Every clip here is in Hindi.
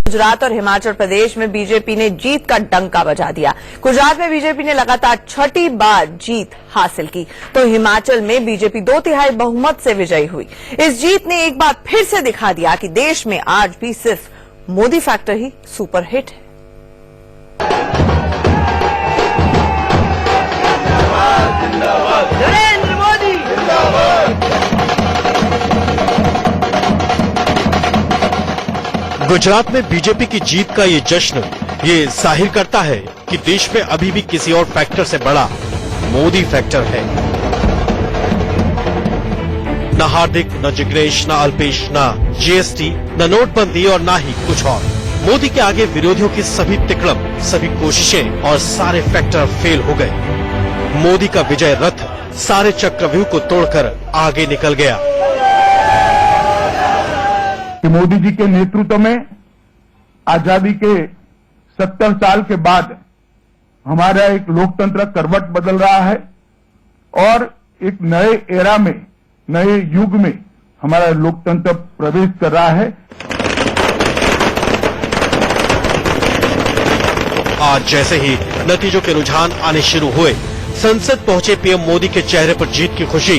गुजरात और हिमाचल प्रदेश में बीजेपी ने जीत का डंका बजा दिया। गुजरात में बीजेपी ने लगातार छठी बार जीत हासिल की, तो हिमाचल में बीजेपी 2/3 बहुमत से विजयी हुई। इस जीत ने एक बार फिर से दिखा दिया कि देश में आज भी सिर्फ मोदी फैक्टर ही सुपर हिट है। नरेंद्र मोदी गुजरात में बीजेपी की जीत का ये जश्न ये जाहिर करता है कि देश में अभी भी किसी और फैक्टर से बड़ा मोदी फैक्टर है। न हार्दिक, न जिग्नेश, न अल्पेश, न जीएसटी, न नोटबंदी और न ही कुछ और। मोदी के आगे विरोधियों की सभी तिकड़म, सभी कोशिशें और सारे फैक्टर फेल हो गए। मोदी का विजय रथ सारे चक्रव्यूह को तोड़कर आगे निकल गया। मोदी जी के नेतृत्व में आजादी के 70 साल के बाद हमारा एक लोकतंत्र करवट बदल रहा है और एक नए एरा में, नए युग में हमारा लोकतंत्र प्रवेश कर रहा है। आज जैसे ही नतीजों के रुझान आने शुरू हुए, संसद पहुंचे पीएम मोदी के चेहरे पर जीत की खुशी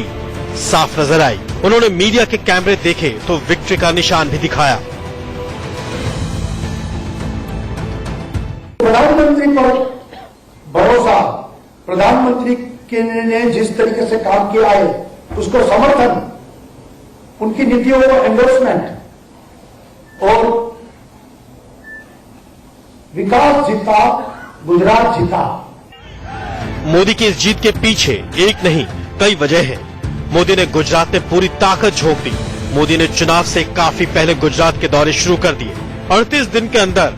साफ नजर आई। उन्होंने मीडिया के कैमरे देखे तो विक्ट्री का निशान भी दिखाया। प्रधानमंत्री पर भरोसा, प्रधानमंत्री के ने जिस तरीके से काम किया है उसको समर्थन, उनकी नीतियों को एंडोर्समेंट और विकास जीता, गुजरात जीता। मोदी की इस जीत के पीछे एक नहीं कई वजह हैं। मोदी ने गुजरात में पूरी ताकत झोंक दी। मोदी ने चुनाव से काफी पहले गुजरात के दौरे शुरू कर दिए। 38 दिन के अंदर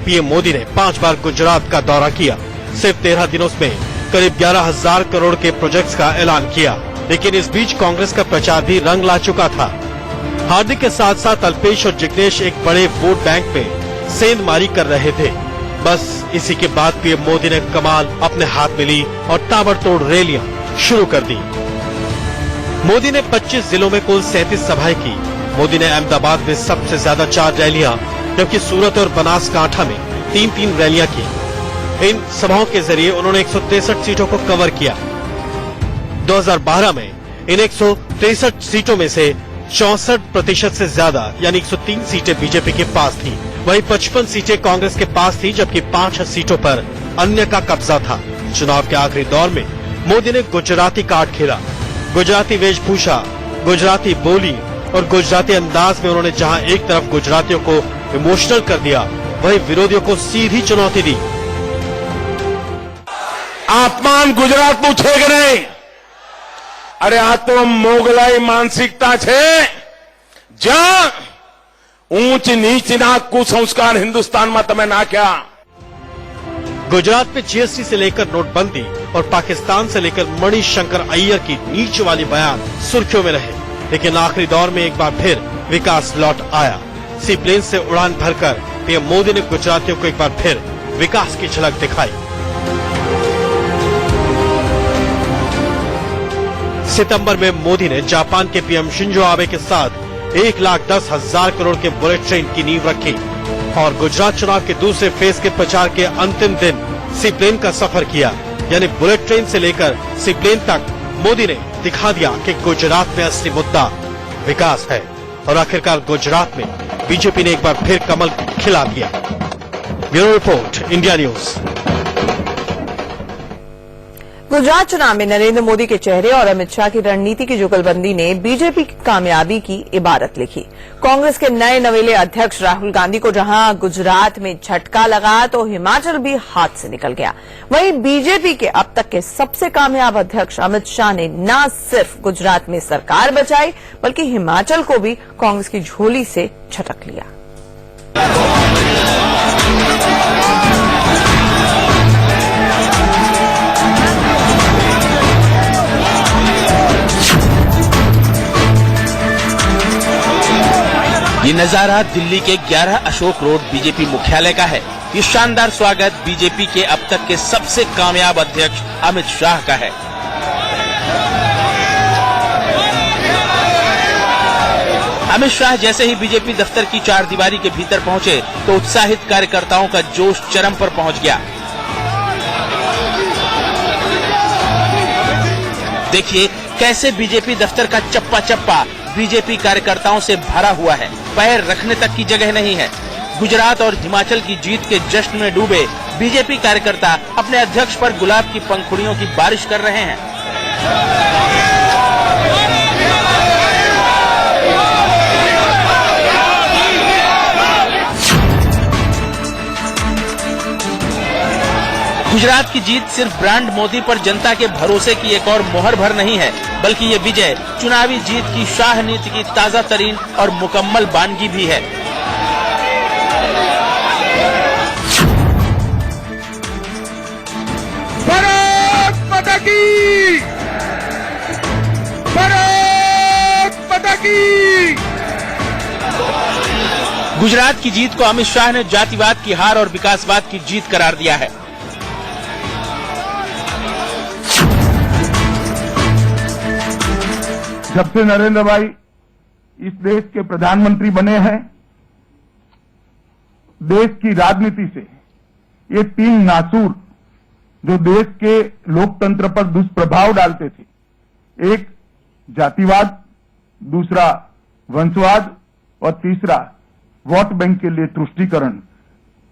पीएम मोदी ने 5 बार गुजरात का दौरा किया। सिर्फ 13 दिनों में करीब 11,000 करोड़ के प्रोजेक्ट्स का ऐलान किया। लेकिन इस बीच कांग्रेस का प्रचार भी रंग ला चुका था। हार्दिक के साथ साथ अल्पेश और जिग्नेश एक बड़े वोट बैंक में सेंधमारी कर रहे थे। बस इसी के बाद पीएम मोदी ने कमाल अपने हाथ में ली और ताबड़तोड़ रैलियां शुरू कर दी। मोदी ने 25 जिलों में कुल 37 सभाएं की। मोदी ने अहमदाबाद में सबसे ज्यादा 4 रैलियां, जबकि सूरत और बनासकांठा में 3-3 रैलियां की। इन सभाओं के जरिए उन्होंने 163 सीटों को कवर किया। 2012 में इन 163 सीटों में से 64% से ज्यादा यानी 103 सीटें बीजेपी के पास थी। वहीं 55 सीटें कांग्रेस के पास थी, जबकि 5 सीटों पर अन्य का कब्जा था। चुनाव के आखिरी दौर में मोदी ने गुजराती कार्ड खेला। गुजराती वेशभूषा, गुजराती बोली और गुजराती अंदाज में उन्होंने जहां एक तरफ गुजरातियों को इमोशनल कर दिया, वहीं विरोधियों को सीधी चुनौती दी। आत्मान गुजरात નું છે કે નહીં? અરે આ તો મોગલાઈ માનસિકતા છે, જ્યાં ઊંચ નીચના કુસંસ્કાર હિન્દુસ્તાનમાં તમે નાખ્યા। गुजरात में जीएसटी से लेकर नोटबंदी और पाकिस्तान से लेकर मणिशंकर अय्यर की नीच वाली बयान सुर्खियों में रहे। लेकिन आखिरी दौर में एक बार फिर विकास लौट आया। सी प्लेन से उड़ान भरकर पीएम मोदी ने गुजरातियों को एक बार फिर विकास की झलक दिखाई। सितंबर में मोदी ने जापान के पीएम शिंजो आबे के साथ 1,10,000 करोड़ के बुलेट ट्रेन की नींव रखी और गुजरात चुनाव के दूसरे फेज के प्रचार के अंतिम दिन सी प्लेन का सफर किया। यानी बुलेट ट्रेन से लेकर सी प्लेन तक मोदी ने दिखा दिया कि गुजरात में असली मुद्दा विकास है। और आखिरकार गुजरात में बीजेपी ने एक बार फिर कमल खिला दिया। Bureau report, India news. Gujarat चुनाव में नरेंद्र मोदी के चेहरे और अमित शाह की रणनीति की जुगलबंदी ने बीजेपी की कामयाबी की इबारत लिखी। कांग्रेस के नए नवेले अध्यक्ष राहुल गांधी को जहां गुजरात में झटका लगा, तो हिमाचल भी हाथ से निकल गया। वहीं बीजेपी के अब तक के सबसे कामयाब अध्यक्ष अमित शाह ने न सिर्फ गुजरात में सरकार बचाई, बल्कि हिमाचल को भी कांग्रेस की झोली से झटक लिया। ये नजारा दिल्ली के 11 अशोक रोड बीजेपी मुख्यालय का है। ये शानदार स्वागत बीजेपी के अब तक के सबसे कामयाब अध्यक्ष अमित शाह का है। अमित शाह जैसे ही बीजेपी दफ्तर की चारदीवारी के भीतर पहुंचे तो उत्साहित कार्यकर्ताओं का जोश चरम पर पहुंच गया। देखिए कैसे बीजेपी दफ्तर का चप्पा चप्पा बीजेपी कार्यकर्ताओं से भरा हुआ है, पैर रखने तक की जगह नहीं है। गुजरात और हिमाचल की जीत के जश्न में डूबे बीजेपी कार्यकर्ता अपने अध्यक्ष पर गुलाब की पंखुड़ियों की बारिश कर रहे हैं। गुजरात की जीत सिर्फ ब्रांड मोदी पर जनता के भरोसे की एक और मोहर भर नहीं है, बल्कि ये विजय चुनावी जीत की शाह नीति की ताजा तरीन और मुकम्मल बानगी भी है। भारत माता की! भारत माता की! गुजरात की जीत को अमित शाह ने जातिवाद की हार और विकासवाद की जीत करार दिया है। जब से नरेंद्र भाई इस देश के प्रधानमंत्री बने हैं, देश की राजनीति से ये तीन नासूर जो देश के लोकतंत्र पर दुष्प्रभाव डालते थे, एक जातिवाद, दूसरा वंशवाद और तीसरा वोट बैंक के लिए तुष्टीकरण,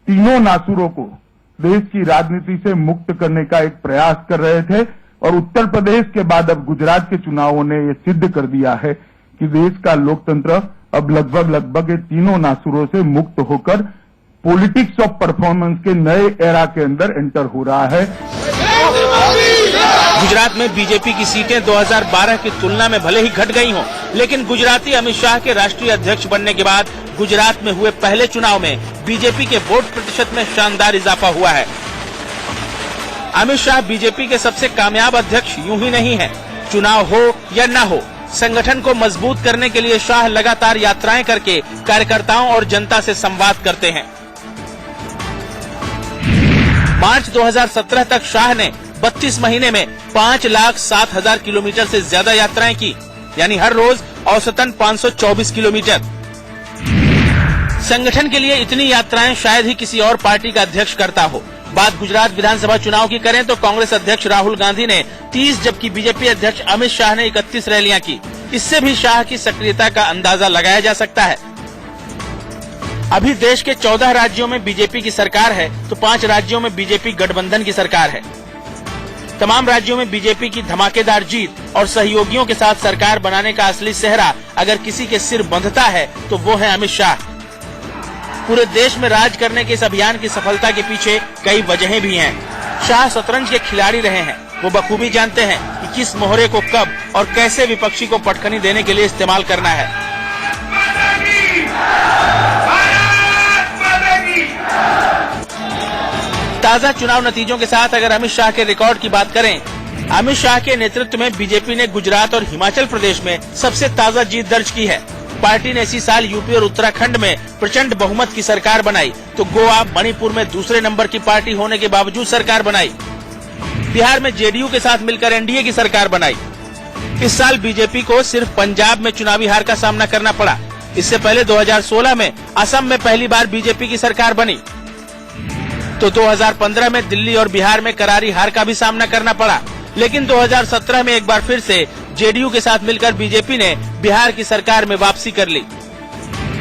तीनों नासूरों को देश की राजनीति से मुक्त करने का एक प्रयास कर रहे थे। और उत्तर प्रदेश के बाद अब गुजरात के चुनावों ने यह सिद्ध कर दिया है कि देश का लोकतंत्र अब लगभग ये तीनों नासूरों से मुक्त होकर पॉलिटिक्स ऑफ परफॉर्मेंस के नए एरा के अंदर एंटर हो रहा है। गुजरात में बीजेपी की सीटें 2012 की तुलना में भले ही घट गई हों, लेकिन गुजराती अमित शाह के राष्ट्रीय अध्यक्ष बनने के बाद गुजरात में हुए पहले चुनाव में बीजेपी के वोट प्रतिशत में शानदार इजाफा हुआ है। अमित शाह बीजेपी के सबसे कामयाब अध्यक्ष यूं ही नहीं है। चुनाव हो या न हो, संगठन को मजबूत करने के लिए शाह लगातार यात्राएं करके कार्यकर्ताओं और जनता से संवाद करते हैं। मार्च 2017 तक शाह ने 32 महीने में 5,07,000 किलोमीटर से ज्यादा यात्राएं की, यानी हर रोज औसतन 524 किलोमीटर। संगठन के लिए इतनी यात्राएं शायद ही किसी और पार्टी का अध्यक्ष करता हो। बात गुजरात विधानसभा चुनाव की करें तो कांग्रेस अध्यक्ष राहुल गांधी ने 30 जबकि बीजेपी अध्यक्ष अमित शाह ने 31 रैलियां की। इससे भी शाह की सक्रियता का अंदाजा लगाया जा सकता है। अभी देश के 14 राज्यों में बीजेपी की सरकार है तो 5 राज्यों में बीजेपी गठबंधन की सरकार है। तमाम राज्यों में बीजेपी की धमाकेदार जीत और सहयोगियों के साथ सरकार बनाने का असली सेहरा अगर किसी के सिर बंधता है तो वो है अमित शाह। पूरे देश में राज करने के इस अभियान की सफलता के पीछे कई वजहें भी हैं। शाह शतरंज के खिलाड़ी रहे हैं, वो बखूबी जानते हैं कि किस मोहरे को कब और कैसे विपक्षी को पटखनी देने के लिए इस्तेमाल करना है। ताजा चुनाव नतीजों के साथ अगर अमित शाह के रिकॉर्ड की बात करें, अमित शाह के नेतृत्व में बीजेपी ने गुजरात और हिमाचल प्रदेश में सबसे ताजा जीत दर्ज की है। पार्टी ने इसी साल यूपी और उत्तराखंड में प्रचंड बहुमत की सरकार बनाई तो गोवा, मणिपुर में दूसरे नंबर की पार्टी होने के बावजूद सरकार बनाई। बिहार में जेडीयू के साथ मिलकर एनडीए की सरकार बनाई। इस साल बीजेपी को सिर्फ पंजाब में चुनावी हार का सामना करना पड़ा। इससे पहले 2016 में असम में पहली बार बीजेपी की सरकार बनी तो 2015 में दिल्ली और बिहार में करारी हार का भी सामना करना पड़ा। लेकिन 2017 में एक बार फिर से जेडीयू के साथ मिलकर बीजेपी ने बिहार की सरकार में वापसी कर ली।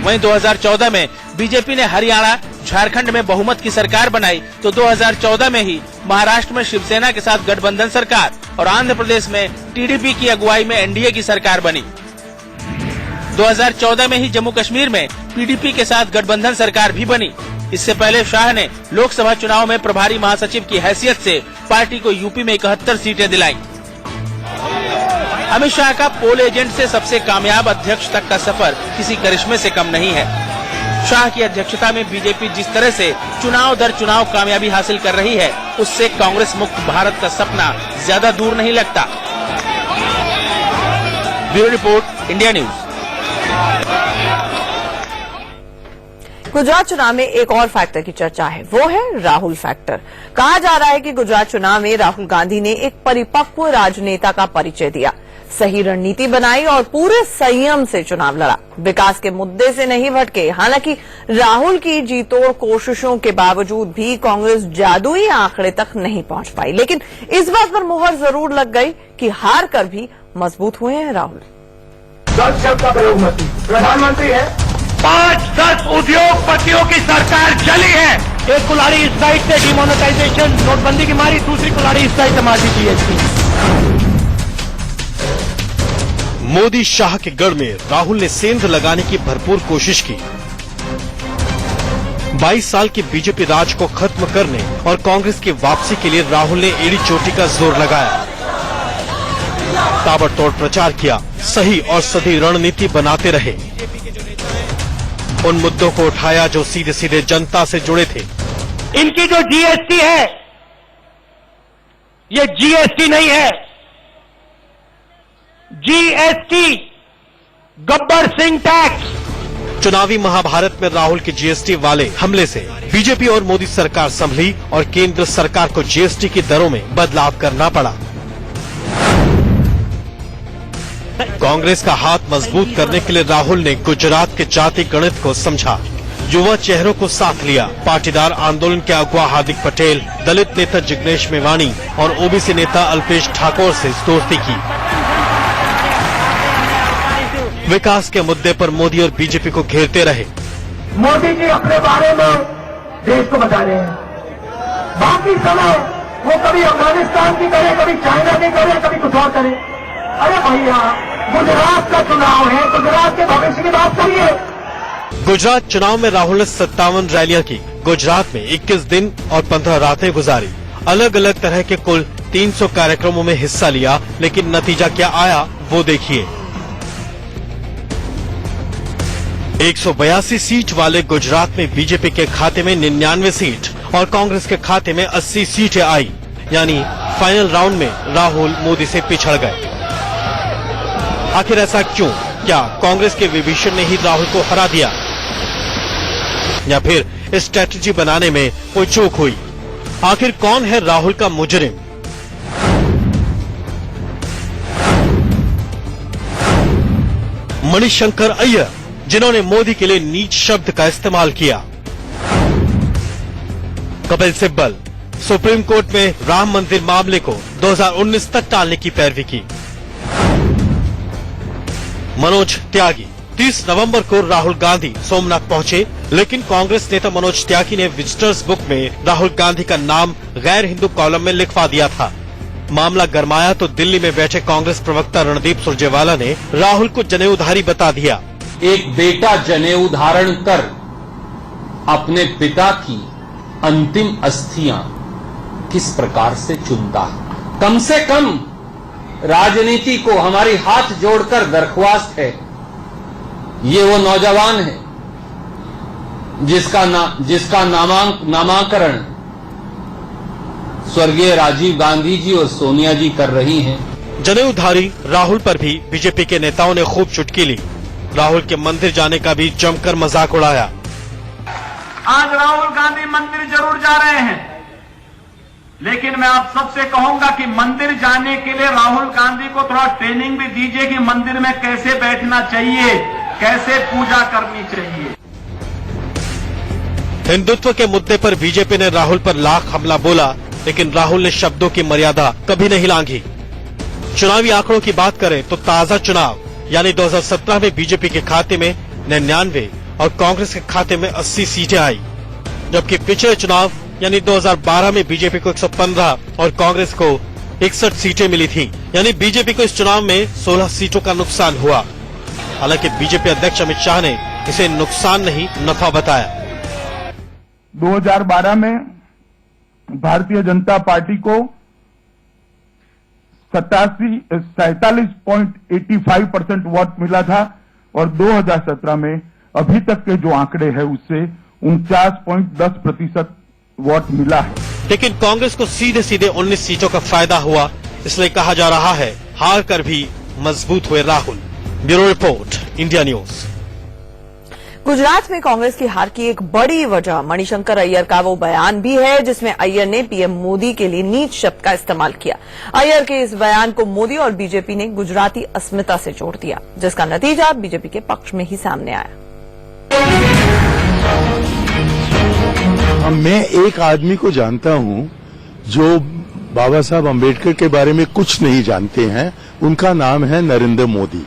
वहीं 2014 में बीजेपी ने हरियाणा, झारखंड में बहुमत की सरकार बनाई तो 2014 में ही महाराष्ट्र में शिवसेना के साथ गठबंधन सरकार और आंध्र प्रदेश में टीडीपी की अगुवाई में एनडीए की सरकार बनी। 2014 में ही जम्मू कश्मीर में पीडीपी के साथ गठबंधन सरकार भी बनी। इससे पहले शाह ने लोकसभा चुनाव में प्रभारी महासचिव की हैसियत से पार्टी को यूपी में 71 सीटें दिलाई। अमित शाह का पोल एजेंट से सबसे कामयाब अध्यक्ष तक का सफर किसी करिश्मे से कम नहीं है। शाह की अध्यक्षता में बीजेपी जिस तरह से चुनाव दर चुनाव कामयाबी हासिल कर रही है, उससे कांग्रेस मुक्त भारत का सपना ज्यादा दूर नहीं लगता। Bureau report, India news. Gujarat चुनाव में एक और फैक्टर की चर्चा है, वो है राहुल फैक्टर। कहा जा रहा है कि गुजरात चुनाव में राहुल गांधी ने एक परिपक्व राजनेता का परिचय दिया। सही रणनीति बनाई और पूरे संयम से चुनाव लड़ा। विकास के मुद्दे से नहीं भटके। हालांकि राहुल की जीतोड़ कोशिशों के बावजूद भी कांग्रेस जादुई आंकड़े तक नहीं पहुंच पाई, लेकिन इस बात पर मुहर जरूर लग गई कि हार कर भी मजबूत हुए हैं राहुल। 10 शब्द का प्रयोग मत कीजिए। प्रधानमंत्री है, 5-10 उद्योगपतियों की सरकार चली है। एक कुल्हाड़ी इस साइड से डिमोनेटाइजेशन नोटबंदी की मारी, दूसरी कुल्हाड़ी इस साइड से मारी जीएसटी। मोदी शाह के गढ़ में राहुल ने सेंध लगाने की भरपूर कोशिश की। 22 साल के बीजेपी राज को खत्म करने और कांग्रेस की वापसी के लिए राहुल ने एड़ी चोटी का जोर लगाया। ताबड़तोड़ प्रचार किया, सही और सधी रणनीति बनाते रहे। उन मुद्दों को उठाया जो सीधे सीधे जनता से जुड़े थे। इनकी जो जीएसटी है, ये जीएसटी नहीं है, जीएसटी गब्बर सिंह टैक्स। चुनावी महाभारत में राहुल के जीएसटी वाले हमले से बीजेपी और मोदी सरकार संभली और केंद्र सरकार को जीएसटी की दरों में बदलाव करना पड़ा। कांग्रेस का हाथ मजबूत करने के लिए राहुल ने गुजरात के जाति गणित को समझा, युवा चेहरों को साथ लिया। पाटीदार आंदोलन के अगुवा हार्दिक पटेल, दलित नेता जिग्नेश मेवानी और ओबीसी नेता अल्पेश ठाकुर से दोस्ती की। विकास के मुद्दे पर मोदी और बीजेपी को घेरते रहे। मोदी जी अपने बारे में देश को बता रहे हैं, बाकी समय वो कभी अफगानिस्तान की करे, कभी चाइना की करे, कभी कुछ और करे। अरे भैया, गुजरात का चुनाव है, गुजरात के भविष्य की बात करिए। गुजरात चुनाव में राहुल ने 57 रैलियां की। गुजरात में 21 दिन और 15 रातें गुजारी। अलग अलग तरह के कुल 300 कार्यक्रमों में हिस्सा लिया, लेकिन नतीजा क्या आया वो देखिए। 182 सीट वाले गुजरात में बीजेपी के खाते में 99 सीट और कांग्रेस के खाते में 80 सीटें आई, यानी फाइनल राउंड में राहुल मोदी से पिछड़ गए। आखिर ऐसा क्यों? क्या कांग्रेस के विभीषण ने ही राहुल को हरा दिया, या फिर स्ट्रेटजी बनाने में कोई चूक हुई? आखिर कौन है राहुल का मुजरिम? मणिशंकर अय्यर, जिन्होंने मोदी के लिए नीच शब्द का इस्तेमाल किया। कपिल सिब्बल, सुप्रीम कोर्ट में राम मंदिर मामले को 2019 तक टालने की पैरवी की। मनोज त्यागी, 30 नवंबर को राहुल गांधी सोमनाथ पहुंचे, लेकिन कांग्रेस नेता मनोज त्यागी ने विजिटर्स बुक में राहुल गांधी का नाम गैर हिंदू कॉलम में लिखवा दिया था। मामला गरमाया तो दिल्ली में बैठे कांग्रेस प्रवक्ता रणदीप सुरजेवाला ने राहुल को जनेऊधारी बता दिया। एक बेटा जनेऊ धारण कर अपने पिता की अंतिम अस्थियां किस प्रकार से चुनता है। कम से कम राजनीति को हमारी हाथ जोड़कर दरख्वास्त है, ये वो नौजवान है जिसका नामांकन स्वर्गीय राजीव गांधी जी और सोनिया जी कर रही हैं। जनेऊधारी राहुल पर भी बीजेपी के नेताओं ने खूब चुटकी ली। राहुल के मंदिर जाने का भी जमकर मजाक उड़ाया। आज राहुल गांधी मंदिर जरूर जा रहे हैं, लेकिन मैं आप सबसे कहूंगा कि मंदिर जाने के लिए राहुल गांधी को थोड़ा ट्रेनिंग भी दीजिए कि मंदिर में कैसे बैठना चाहिए, कैसे पूजा करनी चाहिए। हिंदुत्व के मुद्दे पर बीजेपी ने राहुल पर लाख हमला बोला, लेकिन राहुल ने शब्दों की मर्यादा कभी नहीं लांघी। चुनावी आंकड़ों की बात करें तो ताजा चुनाव यानी 2017 में बीजेपी के खाते में 99 और कांग्रेस के खाते में 80 सीटें आई, जबकि पिछले चुनाव यानी 2012 में बीजेपी को 115 और कांग्रेस को 61 सीटें मिली थी। यानी बीजेपी को इस चुनाव में 16 सीटों का नुकसान हुआ। हालांकि बीजेपी अध्यक्ष अमित शाह ने इसे नुकसान नहीं नफा बताया। 2012 में भारतीय जनता पार्टी को 47.85% वोट मिला था और 2017 में अभी तक के जो आंकड़े हैं उससे 49.10% वोट मिला है। लेकिन कांग्रेस को सीधे सीधे 19 सीटों का फायदा हुआ, इसलिए कहा जा रहा है हार कर भी मजबूत हुए Rahul. Bureau report, India news. Gujarat में कांग्रेस की हार की एक बड़ी वजह मणिशंकर अय्यर का वो बयान भी है जिसमें अय्यर ने पीएम मोदी के लिए नीच शब्द का इस्तेमाल किया। अय्यर के इस बयान को मोदी और बीजेपी ने गुजराती अस्मिता से जोड़ दिया, जिसका नतीजा बीजेपी के पक्ष में ही सामने आया। मैं एक आदमी को जानता हूं जो बाबा साहब अम्बेडकर के बारे में कुछ नहीं जानते हैं। उनका नाम है नरेंद्र मोदी।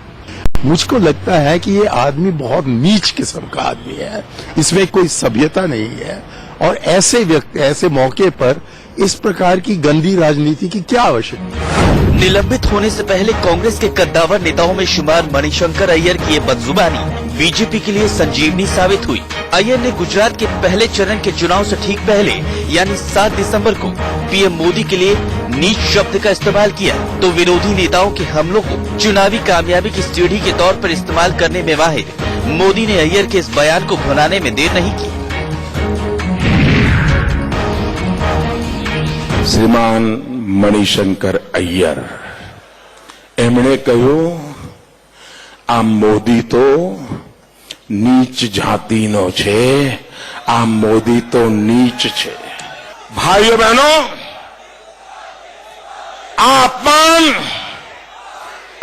मुझको लगता है कि ये आदमी बहुत नीच किस्म का आदमी है, इसमें कोई सभ्यता नहीं है और ऐसे मौके पर इस प्रकार की गंदी राजनीति की क्या आवश्यकता। निलंबित होने से पहले कांग्रेस के कद्दावर नेताओं में शुमार मणिशंकर अय्यर की ये बदजुबानी बीजेपी के लिए संजीवनी साबित हुई। अय्यर ने गुजरात के पहले चरण के चुनाव से ठीक पहले यानी 7 दिसंबर को पीएम मोदी के लिए नीच शब्द का इस्तेमाल किया, तो विरोधी नेताओं के हमलों को चुनावी कामयाबी की सीढ़ी के तौर पर इस्तेमाल करने में माहिर मोदी ने अय्यर के इस बयान को भुनाने में देर नहीं की। श्रीमान મણિશંકર અય્યર એમણે કહ્યું આ મોદી તો નીચ જાતિનો છે, આ મોદી તો નીચ છે। ભાઈઓ બહેનો, આ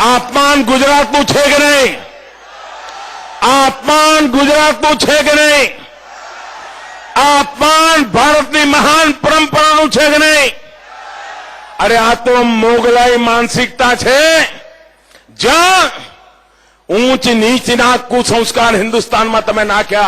અપમાન ગુજરાતનું છે કે નહીં? આ અપમાન ગુજરાતનું છે કે નહીં? આ અપમાન ભારતની મહાન પરંપરાનું છે કે નહીં? अरे आ तो मोगलाई मानसिकता है ज्यां ऊंच नीचना कुसंस्कार हिंदुस्तान में तमे नाख्या।